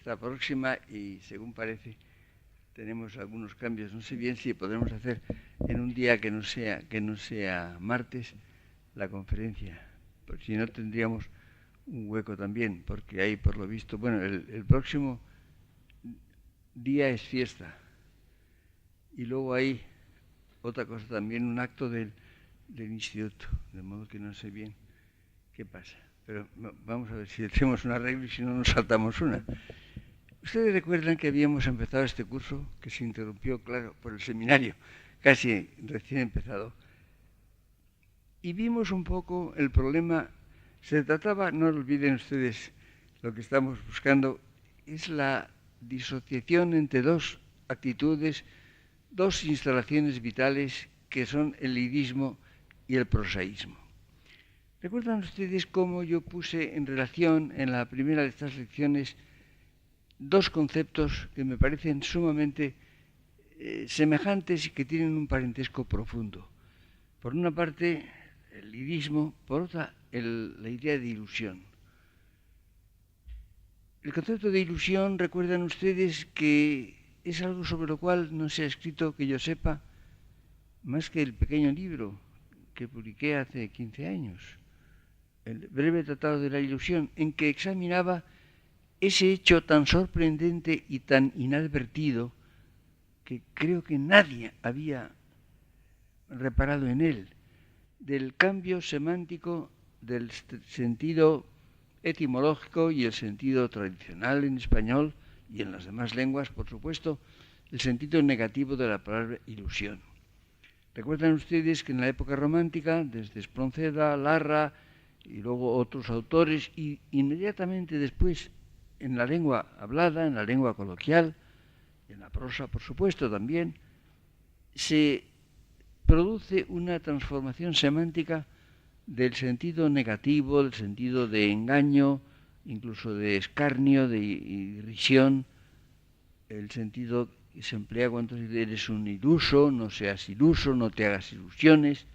está próxima y, según parece, tenemos algunos cambios. No sé bien si podremos hacer en un día que no sea martes la conferencia, porque si no tendríamos un hueco también, porque hay, por lo visto, bueno, el próximo día es fiesta y luego hay otra cosa también, un acto del instituto, de modo que no sé bien qué pasa. Pero vamos a ver si hacemos un arreglo y si no nos saltamos una. Ustedes recuerdan que habíamos empezado este curso, que se interrumpió, claro, por el seminario, casi recién empezado, y vimos un poco el problema. Se trataba, no olviden ustedes, lo que estamos buscando es la disociación entre dos actitudes, dos instalaciones vitales que son el lirismo y el prosaísmo. ¿Recuerdan ustedes cómo yo puse en relación en la primera de estas lecciones dos conceptos que me parecen sumamente semejantes y que tienen un parentesco profundo? Por una parte, el lirismo, por otra, la idea de ilusión. El concepto de ilusión, recuerdan ustedes que es algo sobre lo cual no se ha escrito, que yo sepa, más que el pequeño libro que publiqué hace 15 años, el breve tratado de la ilusión, en que examinaba ese hecho tan sorprendente y tan inadvertido que creo que nadie había reparado en él, del cambio semántico del sentido etimológico y el sentido tradicional en español y en las demás lenguas, por supuesto, el sentido negativo de la palabra ilusión. Recuerdan ustedes que en la época romántica, desde Espronceda, Larra y luego otros autores, y inmediatamente después en la lengua hablada, en la lengua coloquial, en la prosa, por supuesto, también, se produce una transformación semántica del sentido negativo, del sentido de engaño, incluso de escarnio, de irrisión, el sentido que se emplea cuando eres un iluso, no seas iluso, no te hagas ilusiones,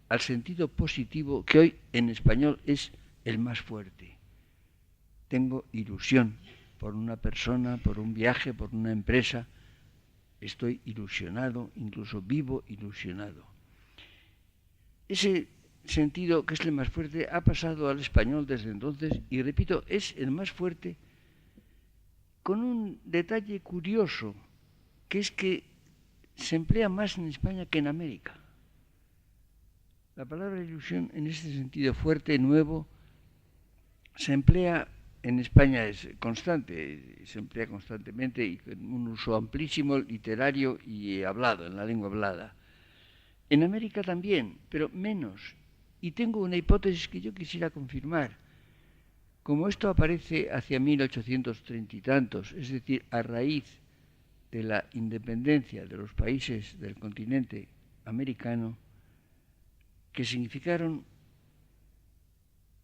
al sentido positivo que hoy en español es el más fuerte. Tengo ilusión por una persona, por un viaje, por una empresa. Estoy ilusionado, incluso vivo ilusionado. Ese sentido, que es el más fuerte, ha pasado al español desde entonces y, repito, es el más fuerte con un detalle curioso, que es que se emplea más en España que en América. La palabra ilusión, en este sentido fuerte, nuevo, se emplea en España, es constante, se emplea constantemente y con un uso amplísimo, literario y hablado, en la lengua hablada. En América también, pero menos. Y tengo una hipótesis que yo quisiera confirmar. Como esto aparece hacia 1830 y tantos, es decir, a raíz de la independencia de los países del continente americano, que significaron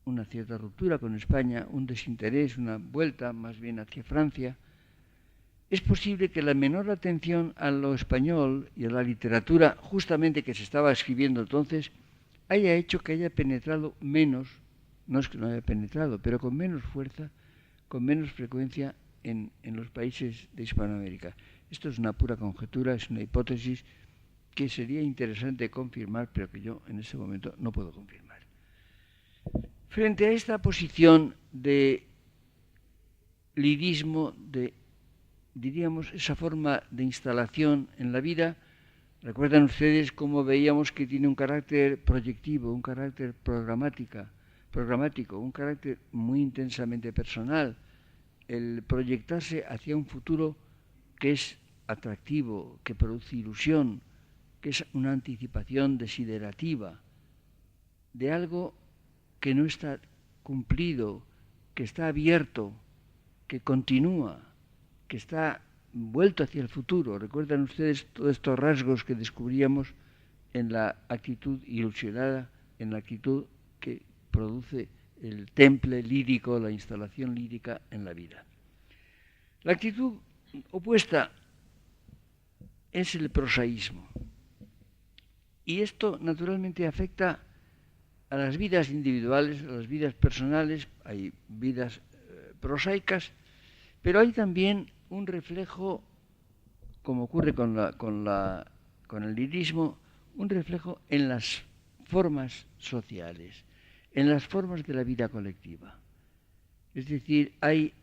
una cierta ruptura con España, un desinterés, una vuelta más bien hacia Francia, es posible que la menor atención a lo español y a la literatura, justamente que se estaba escribiendo entonces, haya hecho que haya penetrado menos, no es que no haya penetrado, pero con menos fuerza, con menos frecuencia en los países de Hispanoamérica. Esto es una pura conjetura, es una hipótesis que sería interesante confirmar, pero que yo en ese momento no puedo confirmar. Frente a esta posición de lirismo, de, diríamos, esa forma de instalación en la vida, recuerdan ustedes cómo veíamos que tiene un carácter proyectivo, un carácter programático, un carácter muy intensamente personal, el proyectarse hacia un futuro que es atractivo, que produce ilusión, que es una anticipación desiderativa de algo que no está cumplido, que está abierto, que continúa, que está vuelto hacia el futuro. ¿Recuerdan ustedes todos estos rasgos que descubríamos en la actitud ilusionada, en la actitud que produce el temple lírico, la instalación lírica en la vida? La actitud opuesta es el prosaísmo. Y esto naturalmente afecta a las vidas individuales, a las vidas personales. Hay vidas prosaicas, Pero hay también un reflejo, como ocurre con el lirismo, un reflejo en las formas sociales, en las formas de la vida colectiva. Es decir, hay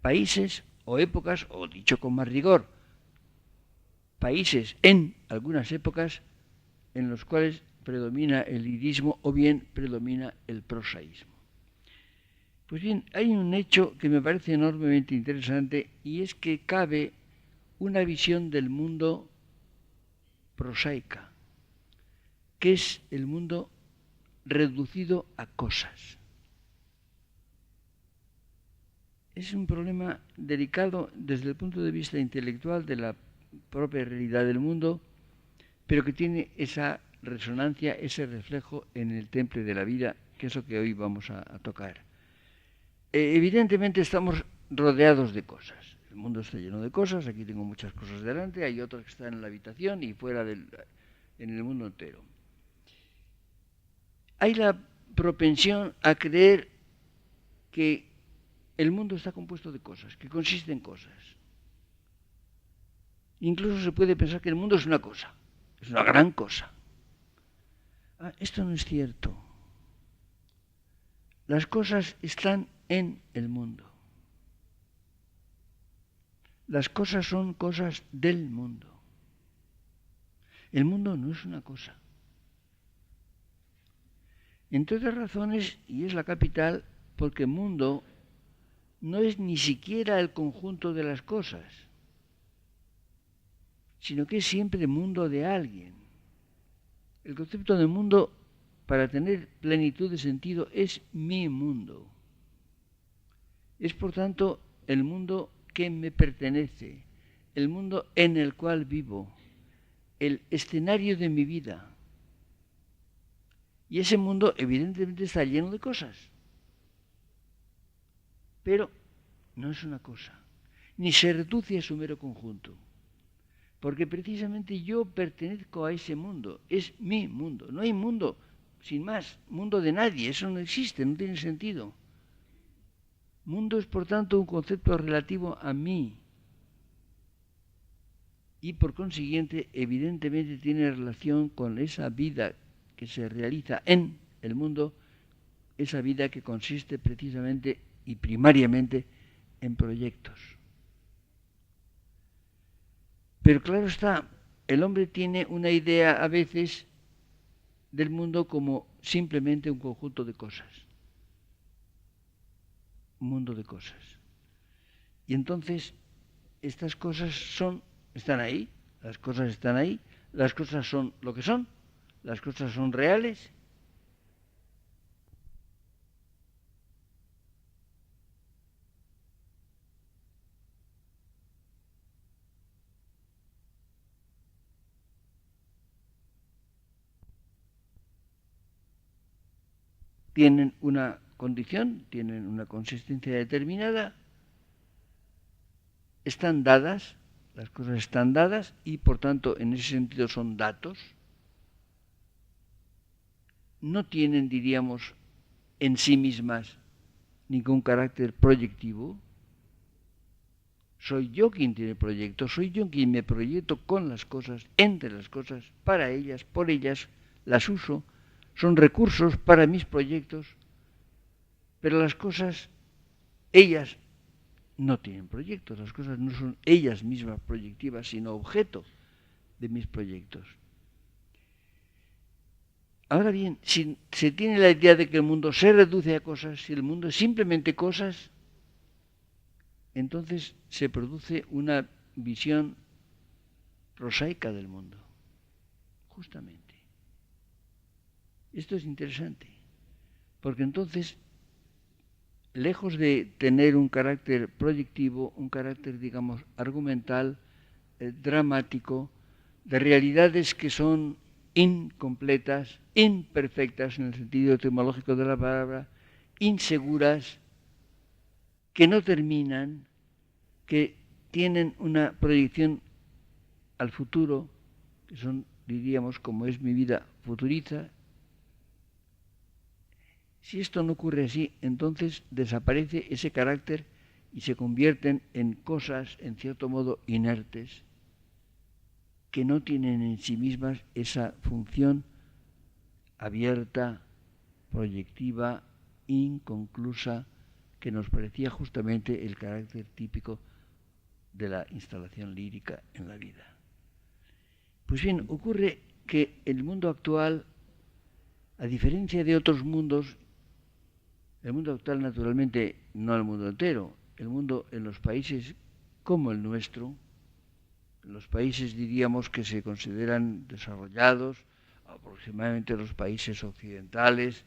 países o épocas, o dicho con más rigor, países en algunas épocas en los cuales predomina el lirismo o bien predomina el prosaísmo. Pues bien, hay un hecho que me parece enormemente interesante y es que cabe una visión del mundo prosaica, que es el mundo reducido a cosas. Es un problema delicado desde el punto de vista intelectual de la propia realidad del mundo, pero que tiene esa resonancia, ese reflejo en el temple de la vida, que es lo que hoy vamos a tocar. Evidentemente estamos rodeados de cosas. El mundo está lleno de cosas, aquí tengo muchas cosas delante, hay otras que están en la habitación y fuera en el mundo entero. Hay la propensión a creer que el mundo está compuesto de cosas, que consiste en cosas. Incluso se puede pensar que el mundo es una cosa, es una gran cosa. Esto no es cierto. Las cosas están en el mundo. Las cosas son cosas del mundo. El mundo no es una cosa. Entre otras razones, y es la capital, porque mundo no es ni siquiera el conjunto de las cosas, sino que es siempre mundo de alguien. El concepto de mundo, para tener plenitud de sentido, es mi mundo. Es, por tanto, el mundo que me pertenece, el mundo en el cual vivo, el escenario de mi vida. Y ese mundo, evidentemente, está lleno de cosas. Pero no es una cosa, ni se reduce a su mero conjunto. Porque precisamente yo pertenezco a ese mundo, es mi mundo. No hay mundo, sin más, mundo de nadie, eso no existe, no tiene sentido. Mundo es, por tanto, un concepto relativo a mí. Y por consiguiente, evidentemente tiene relación con esa vida que se realiza en el mundo, esa vida que consiste precisamente y primariamente en proyectos. Pero claro está, el hombre tiene una idea a veces del mundo como simplemente un conjunto de cosas. Un mundo de cosas. Y entonces, estas cosas están ahí, las cosas están ahí, las cosas son lo que son, las cosas son reales. Tienen una condición, tienen una consistencia determinada, están dadas, las cosas están dadas y por tanto en ese sentido son datos. No tienen, diríamos, en sí mismas ningún carácter proyectivo. Soy yo quien tiene proyecto, soy yo quien me proyecto con las cosas, entre las cosas, para ellas, por ellas, las uso, son recursos para mis proyectos, pero las cosas, ellas no tienen proyectos, las cosas no son ellas mismas proyectivas, sino objeto de mis proyectos. Ahora bien, si se tiene la idea de que el mundo se reduce a cosas, si el mundo es simplemente cosas, entonces se produce una visión prosaica del mundo, justamente. Esto es interesante, porque entonces, lejos de tener un carácter proyectivo, un carácter, digamos, argumental, dramático, de realidades que son incompletas, imperfectas en el sentido etimológico de la palabra, inseguras, que no terminan, que tienen una proyección al futuro, que son, diríamos, como es mi vida futuriza. Si esto no ocurre así, entonces desaparece ese carácter y se convierten en cosas, en cierto modo, inertes, que no tienen en sí mismas esa función abierta, proyectiva, inconclusa, que nos parecía justamente el carácter típico de la instalación lírica en la vida. Pues bien, ocurre que el mundo actual, a diferencia de otros mundos, el mundo actual naturalmente no el mundo entero, el mundo en los países como el nuestro, en los países diríamos que se consideran desarrollados, aproximadamente los países occidentales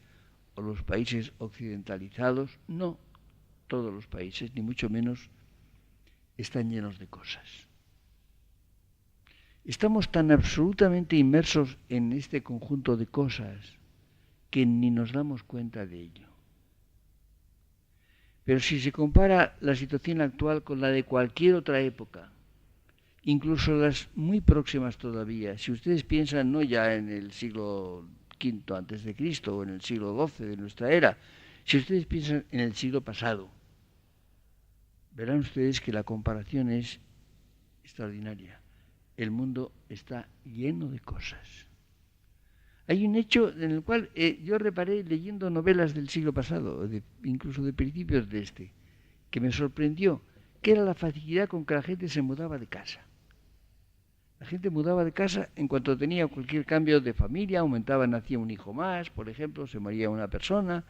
o los países occidentalizados, no todos los países, ni mucho menos, están llenos de cosas. Estamos tan absolutamente inmersos en este conjunto de cosas que ni nos damos cuenta de ello. Pero si se compara la situación actual con la de cualquier otra época, incluso las muy próximas todavía, si ustedes piensan no ya en el siglo V antes de Cristo o en el siglo XII de nuestra era, si ustedes piensan en el siglo pasado, verán ustedes que la comparación es extraordinaria. El mundo está lleno de cosas. Hay un hecho en el cual yo reparé leyendo novelas del siglo pasado, incluso de principios de este, que me sorprendió, que era la facilidad con que la gente se mudaba de casa. La gente mudaba de casa en cuanto tenía cualquier cambio de familia, nacía un hijo más, por ejemplo, se moría una persona,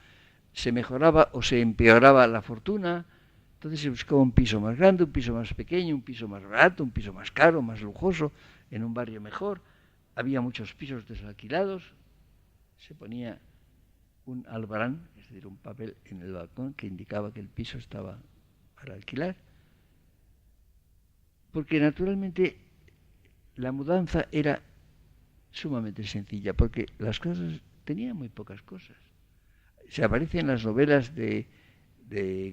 se mejoraba o se empeoraba la fortuna. Entonces se buscaba un piso más grande, un piso más pequeño, un piso más barato, un piso más caro, más lujoso, en un barrio mejor. Había muchos pisos desalquilados. Se ponía un albarán, es decir, un papel en el balcón que indicaba que el piso estaba para alquilar. Porque naturalmente la mudanza era sumamente sencilla, porque las cosas tenían muy pocas cosas. Se aparece en las novelas de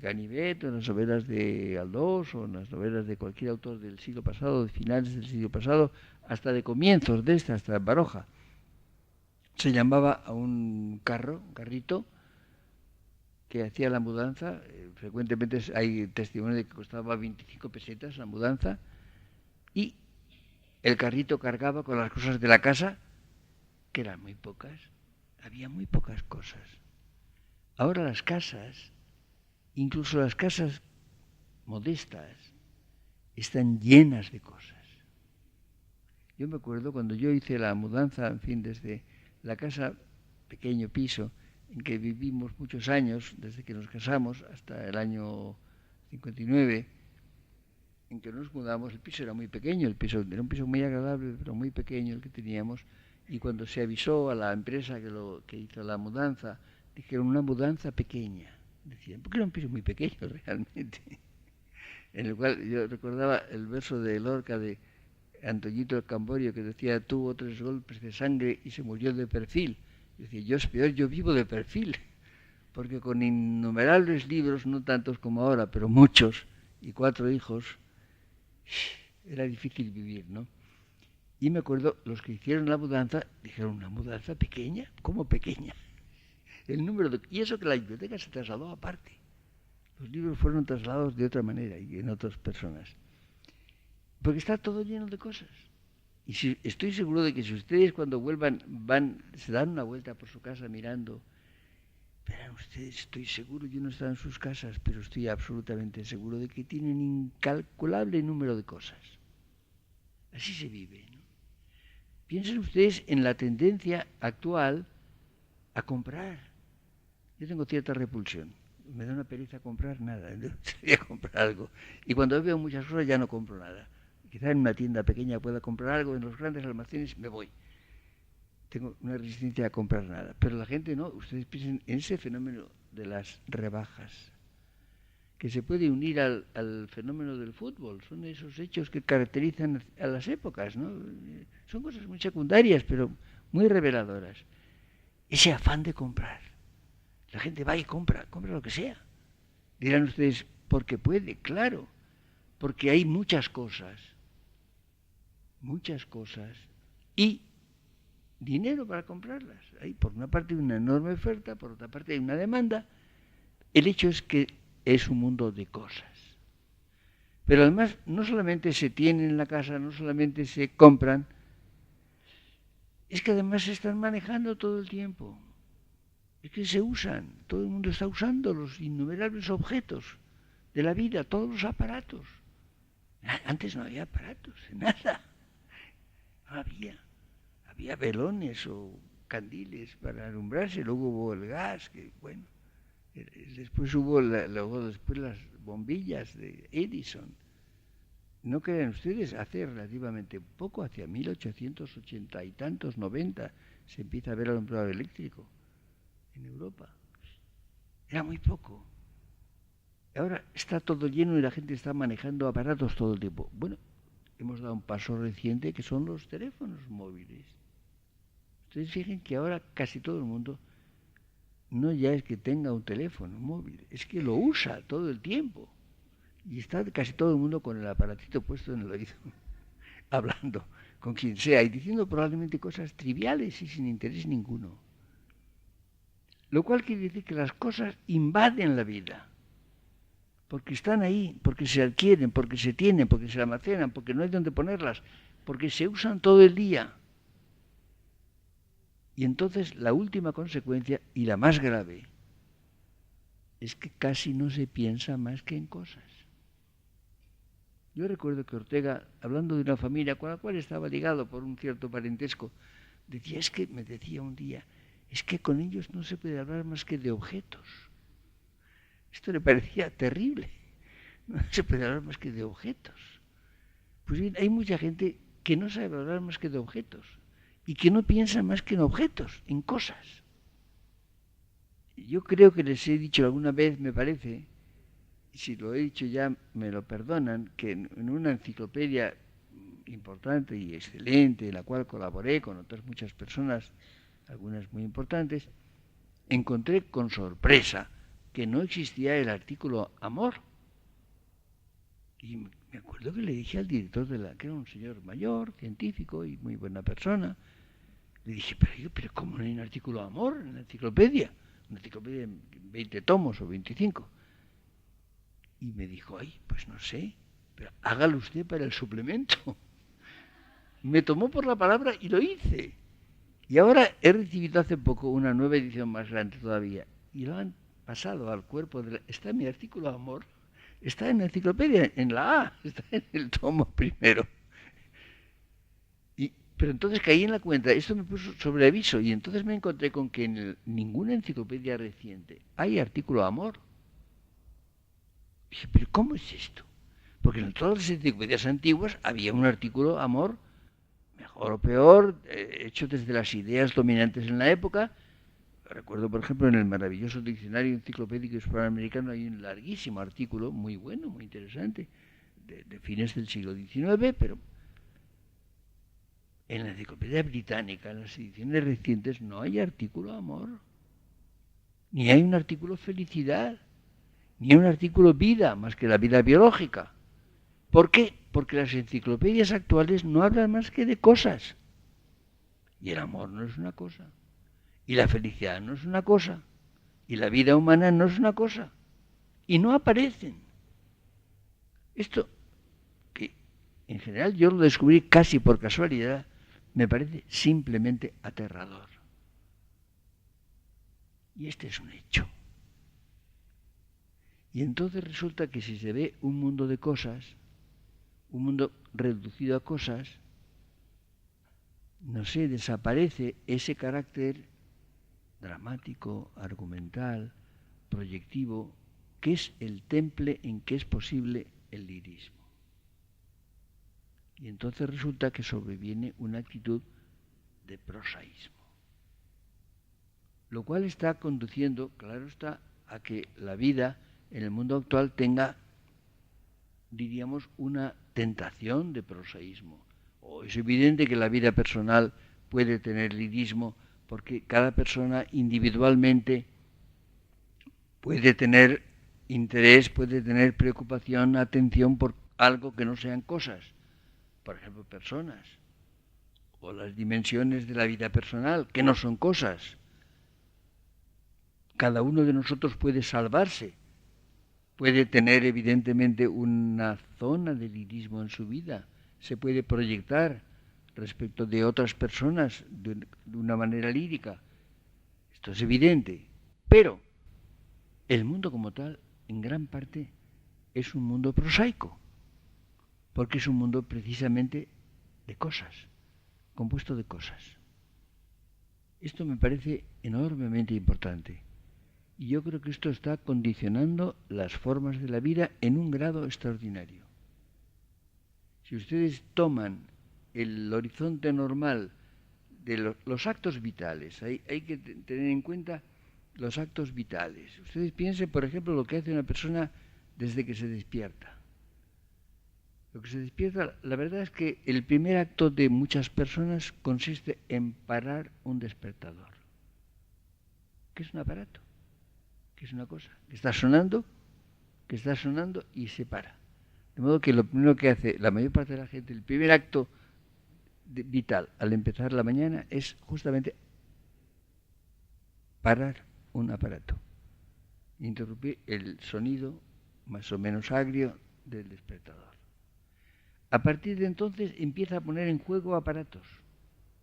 Ganivet, o en las novelas de Aldós, o en las novelas de cualquier autor del siglo pasado, de finales del siglo pasado, hasta de comienzos de hasta Baroja. Se llamaba a un carrito, que hacía la mudanza. Frecuentemente hay testimonio de que costaba 25 pesetas la mudanza, y el carrito cargaba con las cosas de la casa, que eran muy pocas. Había muy pocas cosas. Ahora las casas, incluso las casas modestas, están llenas de cosas. Yo me acuerdo cuando yo hice la mudanza, en fin, desde la casa, pequeño piso, en que vivimos muchos años, desde que nos casamos hasta el año 59, en que nos mudamos. El piso era muy pequeño, era un piso muy agradable, pero muy pequeño el que teníamos, y cuando se avisó a la empresa que hizo la mudanza, dijeron una mudanza pequeña. Decían, porque era un piso muy pequeño realmente. En el cual yo recordaba el verso de Lorca de Antoñito el Camborio, que decía, tuvo 3 golpes de sangre y se murió de perfil. Yo decía, yo es peor, yo vivo de perfil, porque con innumerables libros, no tantos como ahora, pero muchos, y 4 hijos, era difícil vivir, ¿no? Y me acuerdo, los que hicieron la mudanza, dijeron, ¿una mudanza pequeña? ¿Cómo pequeña? Y eso que la biblioteca se trasladó aparte. Los libros fueron trasladados de otra manera y en otras personas. Porque está todo lleno de cosas. Y estoy seguro de que si ustedes cuando vuelvan se dan una vuelta por su casa mirando, verán ustedes, estoy seguro, yo no he estado en sus casas, pero estoy absolutamente seguro de que tienen incalculable número de cosas. Así se vive, ¿no? Piensen ustedes en la tendencia actual a comprar. Yo tengo cierta repulsión. Me da una pereza comprar nada. Sería comprar algo. Y cuando veo muchas cosas ya no compro nada. Quizá en una tienda pequeña pueda comprar algo, en los grandes almacenes me voy. Tengo una resistencia a comprar nada. Pero la gente no. Ustedes piensen en ese fenómeno de las rebajas, que se puede unir al fenómeno del fútbol. Son esos hechos que caracterizan a las épocas, ¿no? Son cosas muy secundarias, pero muy reveladoras. Ese afán de comprar. La gente va y compra lo que sea. Dirán ustedes, porque puede, claro, porque hay muchas cosas, y dinero para comprarlas. Hay por una parte una enorme oferta, por otra parte hay una demanda. El hecho es que es un mundo de cosas. Pero además no solamente se tienen en la casa, no solamente se compran, es que además se están manejando todo el tiempo. Es que se usan, todo el mundo está usando los innumerables objetos de la vida, todos los aparatos. Antes no había aparatos, nada. No había. Había velones o candiles para alumbrarse, luego hubo el gas, que bueno. Después hubo después las bombillas de Edison. No crean ustedes, hace relativamente poco, hacia 1880 y tantos, 90, se empieza a ver el alumbrado eléctrico en Europa. Era muy poco. Ahora está todo lleno y la gente está manejando aparatos todo el tiempo. Bueno, hemos dado un paso reciente que son los teléfonos móviles. Ustedes fijen que ahora casi todo el mundo no ya es que tenga un teléfono móvil, es que lo usa todo el tiempo. Y está casi todo el mundo con el aparatito puesto en el oído, hablando con quien sea y diciendo probablemente cosas triviales y sin interés ninguno. Lo cual quiere decir que las cosas invaden la vida, porque están ahí, porque se adquieren, porque se tienen, porque se almacenan, porque no hay donde ponerlas, porque se usan todo el día. Y entonces la última consecuencia, y la más grave, es que casi no se piensa más que en cosas. Yo recuerdo que Ortega, hablando de una familia con la cual estaba ligado por un cierto parentesco, me decía un día, es que con ellos no se puede hablar más que de objetos. Esto le parecía terrible. No se puede hablar más que de objetos. Pues bien, hay mucha gente que no sabe hablar más que de objetos y que no piensa más que en objetos, en cosas. Yo creo que les he dicho alguna vez, me parece, y si lo he dicho ya me lo perdonan, que en una enciclopedia importante y excelente, en la cual colaboré con otras muchas personas, algunas muy importantes, encontré con sorpresa que no existía el artículo amor. Y me acuerdo que le dije al director que era un señor mayor, científico y muy buena persona, le dije, pero ¿cómo no hay un artículo amor en la enciclopedia? Una enciclopedia de 20 tomos o 25. Y me dijo, pues no sé, pero hágalo usted para el suplemento. Me tomó por la palabra y lo hice. Y ahora he recibido hace poco una nueva edición más grande todavía. Y lo han pasado al cuerpo de está mi artículo amor. Está en la enciclopedia, en la A, está en el tomo primero. Pero entonces caí en la cuenta, esto me puso sobre aviso, y entonces me encontré con que en ninguna enciclopedia reciente hay artículo amor. Dije, pero ¿cómo es esto? Porque en todas las enciclopedias antiguas había un artículo amor, mejor o peor, hecho desde las ideas dominantes en la época. Recuerdo, por ejemplo, en el maravilloso diccionario enciclopédico hispanoamericano hay un larguísimo artículo, muy bueno, muy interesante, de fines del siglo XIX, pero en la enciclopedia británica, en las ediciones recientes, no hay artículo amor, ni hay un artículo felicidad, ni hay un artículo vida, más que la vida biológica. ¿Por qué? Porque las enciclopedias actuales no hablan más que de cosas. Y el amor no es una cosa. Y la felicidad no es una cosa. Y la vida humana no es una cosa. Y no aparecen. Esto, que en general yo lo descubrí casi por casualidad, me parece simplemente aterrador. Y este es un hecho. Y entonces resulta que si se ve un mundo de cosas, un mundo reducido a cosas, no sé, desaparece ese carácter dramático, argumental, proyectivo, que es el temple en que es posible el lirismo. Y entonces resulta que sobreviene una actitud de prosaísmo. Lo cual está conduciendo, claro está, a que la vida en el mundo actual tenga, diríamos, una tentación de prosaísmo. O es evidente que la vida personal puede tener lirismo porque cada persona individualmente puede tener interés, puede tener preocupación, atención por algo que no sean cosas. Por ejemplo, personas. O las dimensiones de la vida personal, que no son cosas. Cada uno de nosotros puede salvarse Puede tener evidentemente una zona de lirismo en su vida, se puede proyectar respecto de otras personas de una manera lírica, esto es evidente, pero el mundo como tal, en gran parte, es un mundo prosaico, porque es un mundo precisamente de cosas, compuesto de cosas. Esto me parece enormemente importante. Y yo creo que esto está condicionando las formas de la vida en un grado extraordinario. Si ustedes toman el horizonte normal de los actos vitales, hay que tener en cuenta los actos vitales. Ustedes piensen, por ejemplo, lo que hace una persona desde que se despierta. Lo que se despierta, la verdad es que el primer acto de muchas personas consiste en parar un despertador, que es un aparato, que es una cosa, que está sonando y se para. De modo que lo primero que hace la mayor parte de la gente, el primer acto vital al empezar la mañana es justamente parar un aparato, interrumpir el sonido más o menos agrio del despertador. A partir de entonces empieza a poner en juego aparatos,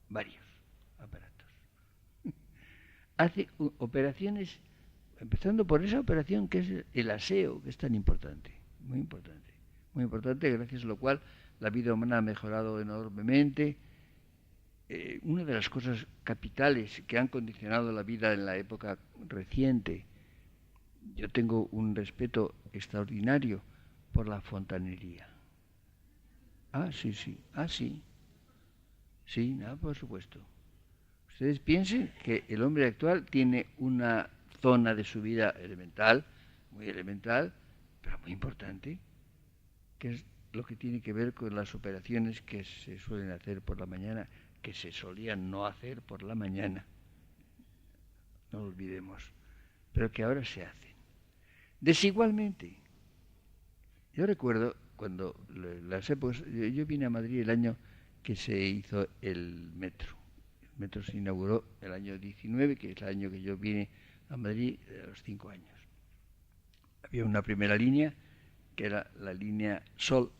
varios aparatos. Hace operaciones, empezando por esa operación que es el aseo, que es tan importante, muy importante, gracias a lo cual la vida humana ha mejorado enormemente. Una de las cosas capitales que han condicionado la vida en la época reciente, yo tengo un respeto extraordinario por la fontanería. Sí. Sí, nada, por supuesto. Ustedes piensen que el hombre actual tiene una zona de su vida elemental, muy elemental, pero muy importante, que es lo que tiene que ver con las operaciones que se suelen hacer por la mañana, que se solían no hacer por la mañana, no lo olvidemos, pero que ahora se hacen. Desigualmente, yo recuerdo cuando las épocas, yo vine a Madrid el año que se hizo el metro. El metro se inauguró el año 19, que es el año que yo vine a Madrid a los 5 años. Había una primera línea, que era la línea Sol,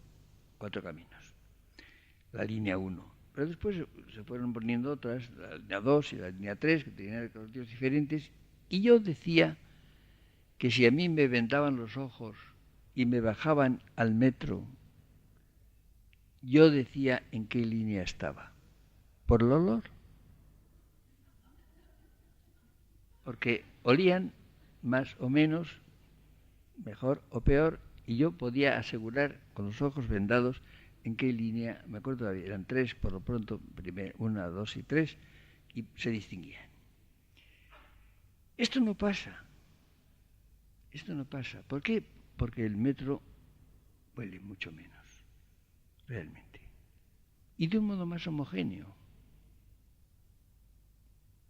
4 caminos, la línea 1. Pero después se fueron poniendo otras, la línea 2 y la línea 3, que tenían recorridos diferentes, y yo decía que si a mí me vendaban los ojos y me bajaban al metro, yo decía en qué línea estaba. ¿Por el olor? Porque olían más o menos, mejor o peor, y yo podía asegurar con los ojos vendados en qué línea, me acuerdo todavía, eran 3 por lo pronto, 1, 2 y 3, y se distinguían. Esto no pasa. ¿Por qué? Porque el metro huele mucho menos, realmente. Y de un modo más homogéneo.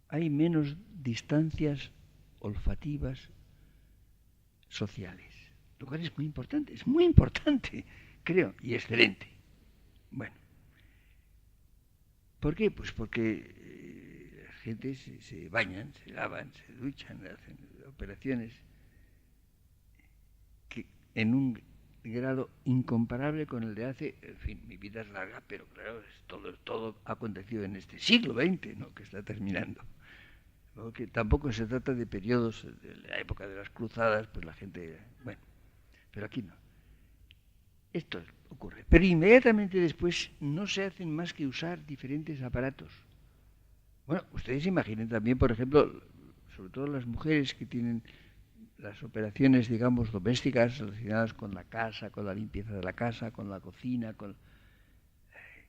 Hay menos distancias olfativas sociales, lo cual es muy importante, creo, y excelente. Bueno, ¿por qué? Pues porque la gente se bañan, se lavan, se duchan, hacen operaciones que en un grado incomparable con el de hace, en fin, mi vida es larga, pero claro, todo ha acontecido en este siglo XX, ¿no?, que está terminando. Que tampoco se trata de periodos de la época de las cruzadas, pues la gente, bueno, pero aquí no. Esto ocurre. Pero inmediatamente después no se hacen más que usar diferentes aparatos. Bueno, ustedes imaginen también, por ejemplo, sobre todo las mujeres que tienen las operaciones, digamos, domésticas relacionadas con la casa, con la limpieza de la casa, con la cocina,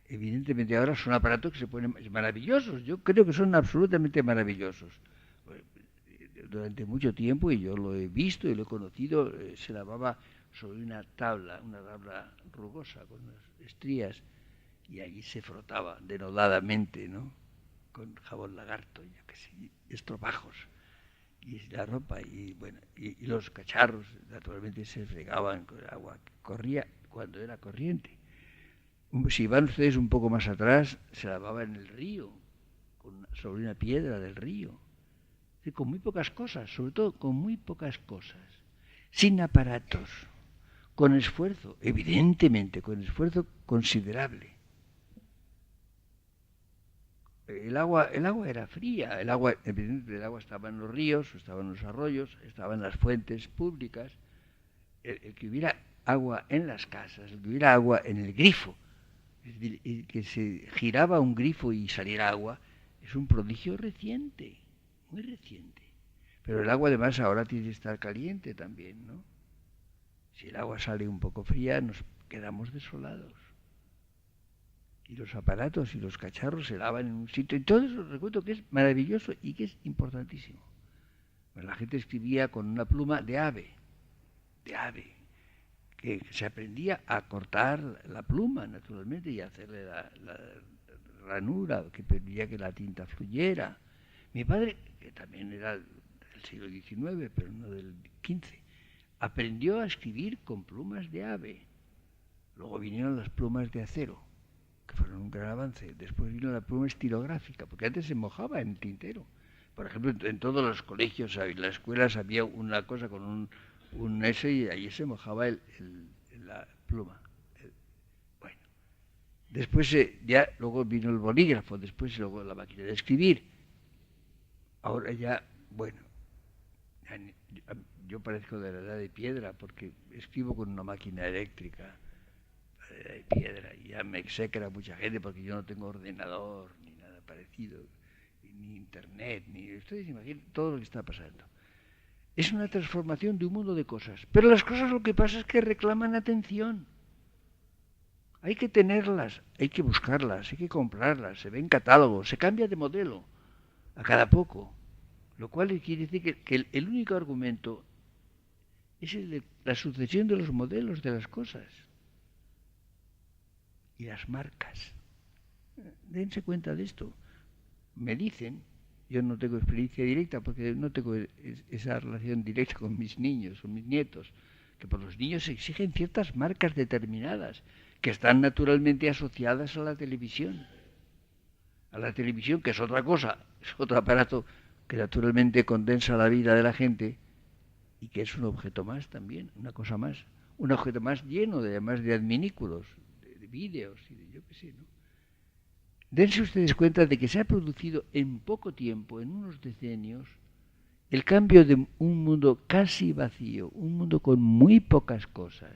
evidentemente ahora son aparatos que se ponen maravillosos. Yo creo que son absolutamente maravillosos. Durante mucho tiempo, y yo lo he visto y lo he conocido, se lavaba sobre una tabla rugosa con unas estrías, y allí se frotaba denodadamente, ¿no?, con jabón lagarto, yo qué sé, estropajos, y la ropa, y bueno, y los cacharros, naturalmente se fregaban con agua que corría cuando era corriente. Si van ustedes un poco más atrás, se lavaba en el río, sobre una piedra del río. Con muy pocas cosas, sobre todo con muy pocas cosas. sin aparatos, con esfuerzo, evidentemente, con esfuerzo considerable. El agua era fría, el agua estaba en los ríos, estaba en los arroyos, estaba en las fuentes públicas. El que hubiera agua en las casas, el que hubiera agua en el grifo, es decir, el que se giraba un grifo y saliera agua, es un prodigio reciente, muy reciente. Pero el agua además ahora tiene que estar caliente también, ¿no? Si el agua sale un poco fría, nos quedamos desolados. Y los aparatos y los cacharros se lavan en un sitio. Y todo eso recuerdo que es maravilloso y que es importantísimo. Pues la gente escribía con una pluma de ave, que se aprendía a cortar la pluma, naturalmente, y a hacerle la ranura que permitía que la tinta fluyera. Mi padre, que también era del siglo XIX, pero no del XV, aprendió a escribir con plumas de ave. Luego vinieron las plumas de acero, que fueron un gran avance. Después vino la pluma estilográfica, porque antes se mojaba en el tintero. Por ejemplo, en todos los colegios, en las escuelas había una cosa con un S y ahí se mojaba la pluma. Bueno, después ya luego vino el bolígrafo, después luego la máquina de escribir. Ahora ya, bueno, yo parezco de la edad de piedra porque escribo con una máquina eléctrica de piedra y ya me execra mucha gente porque yo no tengo ordenador ni nada parecido, ni internet, ni ustedes imaginen todo lo que está pasando. Es una transformación de un mundo de cosas, pero las cosas lo que pasa es que reclaman atención. Hay que tenerlas, hay que buscarlas, hay que comprarlas, se ven catálogos, se cambia de modelo a cada poco, lo cual quiere decir que el único argumento es el de la sucesión de los modelos de las cosas y las marcas. Dense cuenta de esto. Me dicen, yo no tengo experiencia directa porque no tengo esa relación directa con mis niños o mis nietos, que por los niños se exigen ciertas marcas determinadas que están naturalmente asociadas a la televisión. A la televisión, que es otra cosa, es otro aparato que naturalmente condensa la vida de la gente y que es un objeto más también, una cosa más, un objeto más lleno de, además de adminículos, de vídeos y de yo qué sé, ¿no? Dense ustedes cuenta de que se ha producido en poco tiempo, en unos decenios, el cambio de un mundo casi vacío, un mundo con muy pocas cosas,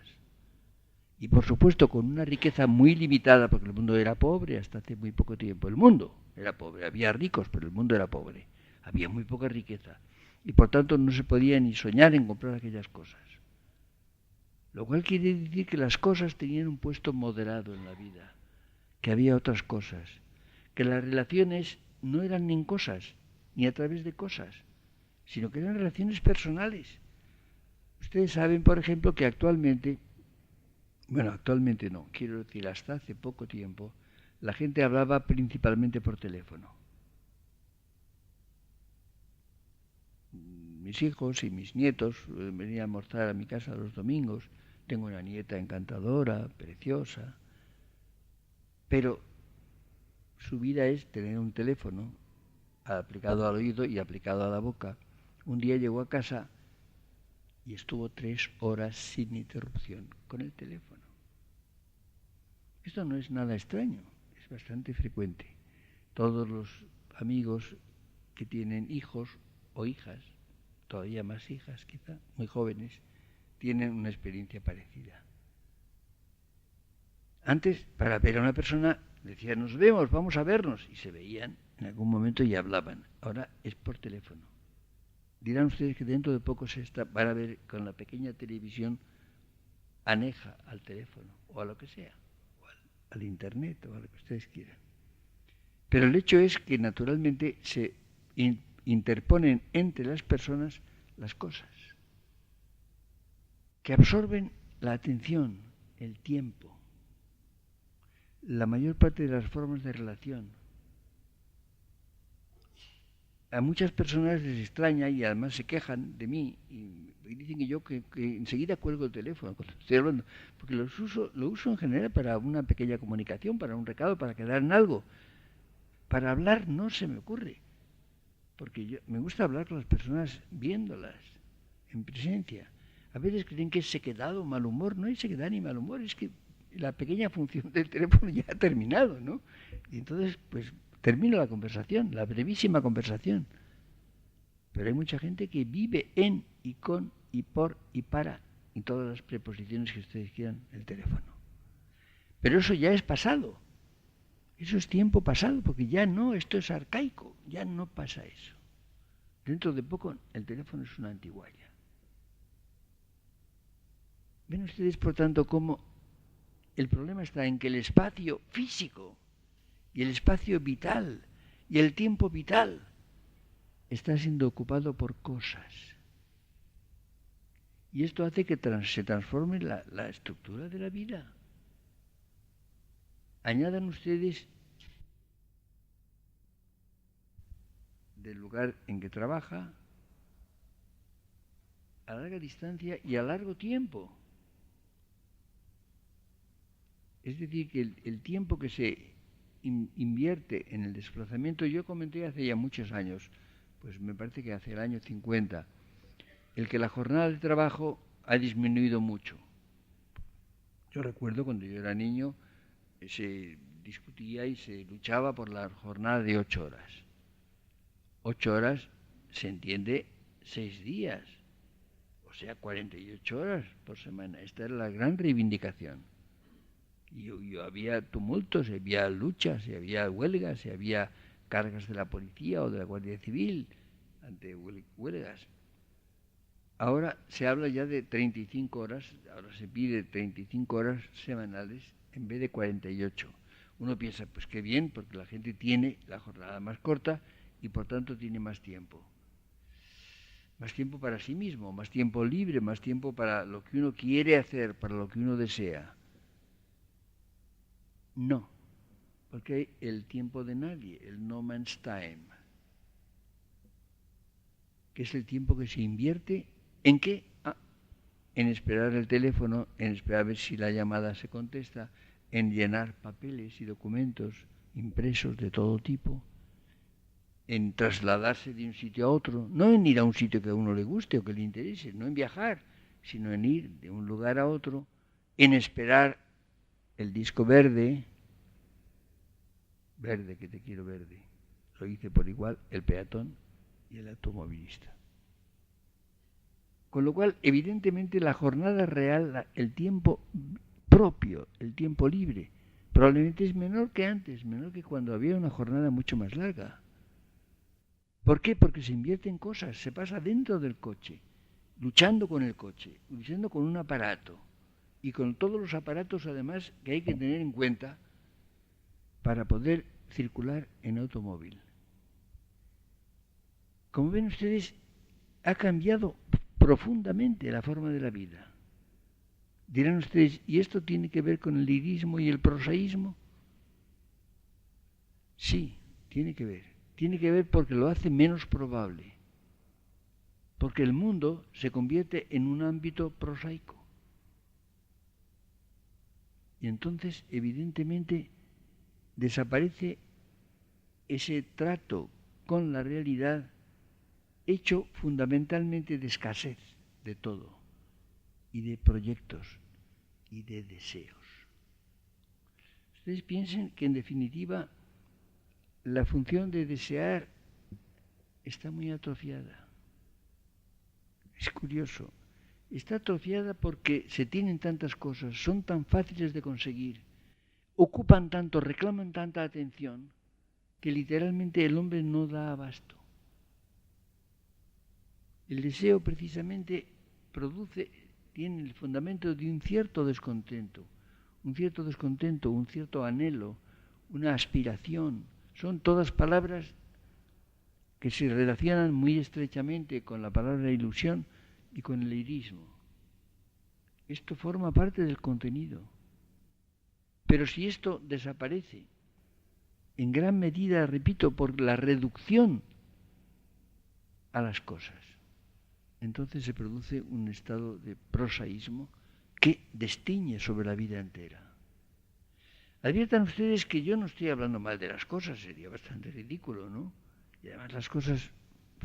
y por supuesto con una riqueza muy limitada, porque el mundo era pobre hasta hace muy poco tiempo. El mundo era pobre, había ricos, pero el mundo era pobre, había muy poca riqueza, y por tanto no se podía ni soñar en comprar aquellas cosas. Lo cual quiere decir que las cosas tenían un puesto moderado en la vida, que había otras cosas, que las relaciones no eran ni en cosas, ni a través de cosas, sino que eran relaciones personales. Ustedes saben, por ejemplo, que actualmente no, quiero decir, hasta hace poco tiempo, la gente hablaba principalmente por teléfono. Mis hijos y mis nietos venían a almorzar a mi casa los domingos. Tengo una nieta encantadora, preciosa, pero su vida es tener un teléfono aplicado al oído y aplicado a la boca. Un día llegó a casa y estuvo 3 horas sin interrupción con el teléfono. Esto no es nada extraño, es bastante frecuente. Todos los amigos que tienen hijos o hijas, todavía más hijas quizá, muy jóvenes, tienen una experiencia parecida. Antes, para ver a una persona, decían, nos vemos, vamos a vernos, y se veían en algún momento y hablaban. Ahora es por teléfono. Dirán ustedes que dentro de poco van a ver con la pequeña televisión aneja al teléfono, o a lo que sea, o al internet, o a lo que ustedes quieran. Pero el hecho es que naturalmente se interponen entre las personas las cosas, que absorben la atención, el tiempo, la mayor parte de las formas de relación. A muchas personas les extraña y además se quejan de mí y dicen que enseguida cuelgo el teléfono cuando estoy hablando, porque lo uso en general para una pequeña comunicación, para un recado, para quedar en algo. Para hablar no se me ocurre, porque me gusta hablar con las personas viéndolas, en presencia. A veces creen que es sequedad o mal humor. No hay sequedad ni mal humor, es que la pequeña función del teléfono ya ha terminado, ¿no? Y entonces, pues, termino la conversación, la brevísima conversación. Pero hay mucha gente que vive en y con y por y para y todas las preposiciones que ustedes quieran el teléfono. Pero eso ya es pasado. Eso es tiempo pasado, porque ya no, esto es arcaico, ya no pasa eso. Dentro de poco el teléfono es una antigualla. Ven ustedes, por tanto, cómo el problema está en que el espacio físico y el espacio vital y el tiempo vital está siendo ocupado por cosas. Y esto hace que se transforme la estructura de la vida. Añadan ustedes del lugar en que trabaja a larga distancia y a largo tiempo. Es decir, que el tiempo que se invierte en el desplazamiento, yo comenté hace ya muchos años, pues me parece que hace el año 50, el que la jornada de trabajo ha disminuido mucho. Yo recuerdo cuando yo era niño, se discutía y se luchaba por la jornada de 8 horas. 8 horas se entiende 6 días, o sea, 48 horas por semana. Esta era la gran reivindicación. Y había tumultos, había luchas, había huelgas, había cargas de la policía o de la Guardia Civil ante huelgas. Ahora se habla ya de 35 horas, ahora se pide 35 horas semanales en vez de 48. Uno piensa, pues qué bien, porque la gente tiene la jornada más corta y por tanto tiene más tiempo. Más tiempo para sí mismo, más tiempo libre, más tiempo para lo que uno quiere hacer, para lo que uno desea. No, porque hay el tiempo de nadie, el no man's time, que es el tiempo que se invierte ¿en qué? En esperar el teléfono, en esperar a ver si la llamada se contesta, en llenar papeles y documentos impresos de todo tipo, en trasladarse de un sitio a otro, no en ir a un sitio que a uno le guste o que le interese, no en viajar, sino en ir de un lugar a otro, en esperar el disco verde, verde que te quiero verde, lo hice por igual el peatón y el automovilista. Con lo cual, evidentemente, la jornada real, el tiempo propio, el tiempo libre, probablemente es menor que antes, menor que cuando había una jornada mucho más larga. ¿Por qué? Porque se invierte en cosas, se pasa dentro del coche, luchando con el coche, luchando con un aparato y con todos los aparatos además que hay que tener en cuenta para poder circular en automóvil. Como ven ustedes, ha cambiado profundamente la forma de la vida. Dirán ustedes, ¿y esto tiene que ver con el lirismo y el prosaísmo? Sí, tiene que ver. Tiene que ver porque lo hace menos probable. Porque el mundo se convierte en un ámbito prosaico. Y entonces, evidentemente, desaparece ese trato con la realidad hecho fundamentalmente de escasez de todo, y de proyectos, y de deseos. Ustedes piensen que en definitiva la función de desear está muy atrofiada. Es curioso, está atrofiada porque se tienen tantas cosas, son tan fáciles de conseguir, ocupan tanto, reclaman tanta atención, que literalmente el hombre no da abasto. El deseo precisamente tiene el fundamento de un cierto descontento, un cierto anhelo, una aspiración. Son todas palabras que se relacionan muy estrechamente con la palabra ilusión y con el lirismo. Esto forma parte del contenido. Pero si esto desaparece, en gran medida, repito, por la reducción a las cosas, entonces se produce un estado de prosaísmo que destiñe sobre la vida entera. Adviertan ustedes que yo no estoy hablando mal de las cosas, sería bastante ridículo, ¿no? Y además las cosas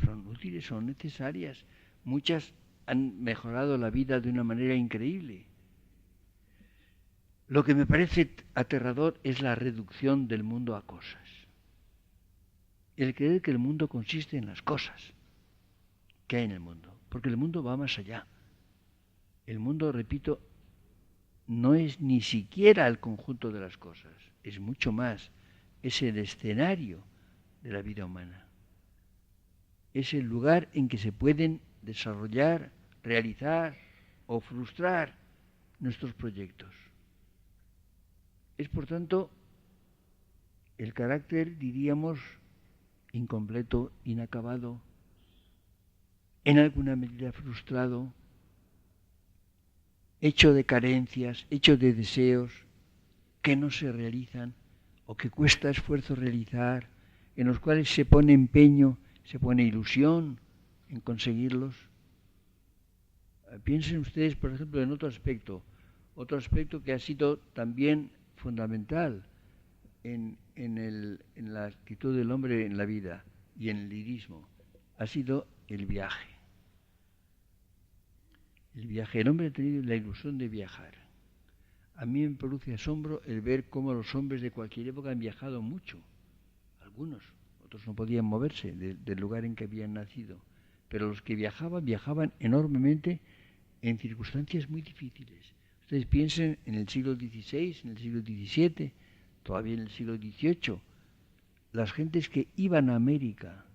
son útiles, son necesarias. Muchas han mejorado la vida de una manera increíble. Lo que me parece aterrador es la reducción del mundo a cosas. El creer que el mundo consiste en las cosas que hay en el mundo, porque el mundo va más allá. El mundo, repito, no es ni siquiera el conjunto de las cosas, es mucho más, es el escenario de la vida humana. Es el lugar en que se pueden desarrollar, realizar o frustrar nuestros proyectos. Es, por tanto, el carácter, diríamos, incompleto, inacabado, en alguna medida frustrado, hecho de carencias, hecho de deseos que no se realizan o que cuesta esfuerzo realizar, en los cuales se pone empeño, se pone ilusión en conseguirlos. Piensen ustedes, por ejemplo, en otro aspecto que ha sido también fundamental en la actitud del hombre en la vida y en el lirismo, ha sido el viaje. El hombre ha tenido la ilusión de viajar. A mí me produce asombro el ver cómo los hombres de cualquier época han viajado mucho. Algunos, otros no podían moverse del lugar en que habían nacido. Pero los que viajaban enormemente en circunstancias muy difíciles. Ustedes piensen en el siglo XVI, en el siglo XVII, todavía en el siglo XVIII. Las gentes que iban a América,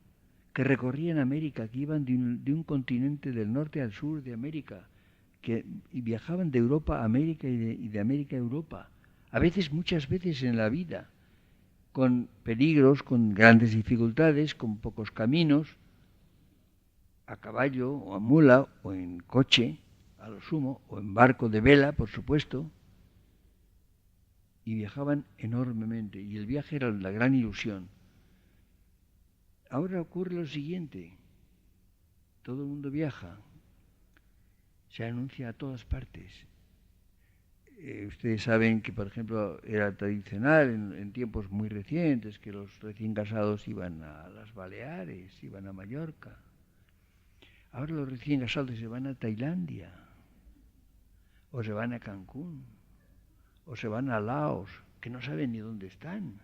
que recorrían América, que iban de un continente del norte al sur de América, que viajaban de Europa a América y de América a Europa, a veces, muchas veces en la vida, con peligros, con grandes dificultades, con pocos caminos, a caballo o a mula o en coche, a lo sumo, o en barco de vela, por supuesto, y viajaban enormemente, y el viaje era la gran ilusión. Ahora ocurre lo siguiente, todo el mundo viaja, se anuncia a todas partes. Ustedes saben que, por ejemplo, era tradicional en tiempos muy recientes que los recién casados iban a las Baleares, iban a Mallorca. Ahora los recién casados se van a Tailandia, o se van a Cancún, o se van a Laos, que no saben ni dónde están.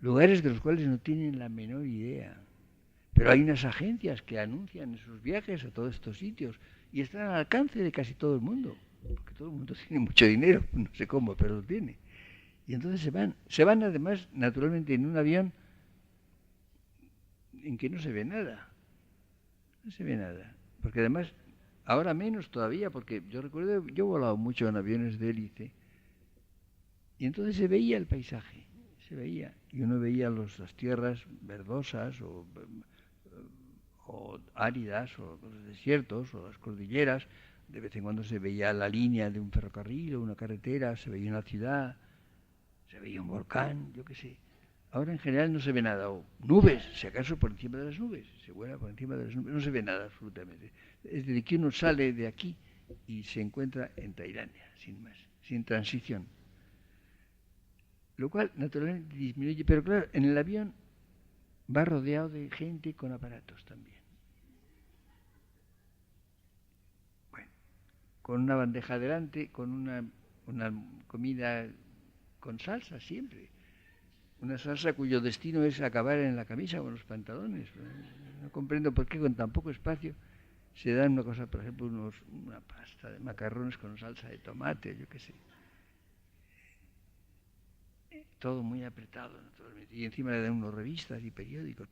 Lugares de los cuales no tienen la menor idea. Pero hay unas agencias que anuncian esos viajes a todos estos sitios y están al alcance de casi todo el mundo, porque todo el mundo tiene mucho dinero, no sé cómo, pero lo tiene. Y entonces se van además naturalmente en un avión en que no se ve nada, porque además ahora menos todavía, porque yo recuerdo, yo he volado mucho en aviones de hélice y entonces se veía el paisaje, y uno veía las tierras verdosas o áridas, o los desiertos, o las cordilleras. De vez en cuando se veía la línea de un ferrocarril o una carretera, se veía una ciudad, se veía un volcán, yo qué sé. Ahora en general no se ve nada, o nubes, si acaso por encima de las nubes, se vuela por encima de las nubes, no se ve nada absolutamente. Es desde que uno sale de aquí y se encuentra en Tailandia, sin más, sin transición. Lo cual naturalmente disminuye, pero claro, en el avión va rodeado de gente con aparatos también. Bueno, con una bandeja delante, con una comida con salsa siempre. Una salsa cuyo destino es acabar en la camisa o en los pantalones. No comprendo por qué con tan poco espacio se dan una cosa, por ejemplo, una pasta de macarrones con salsa de tomate, yo qué sé. Todo muy apretado, naturalmente. Y encima le dan unos revistas y periódicos.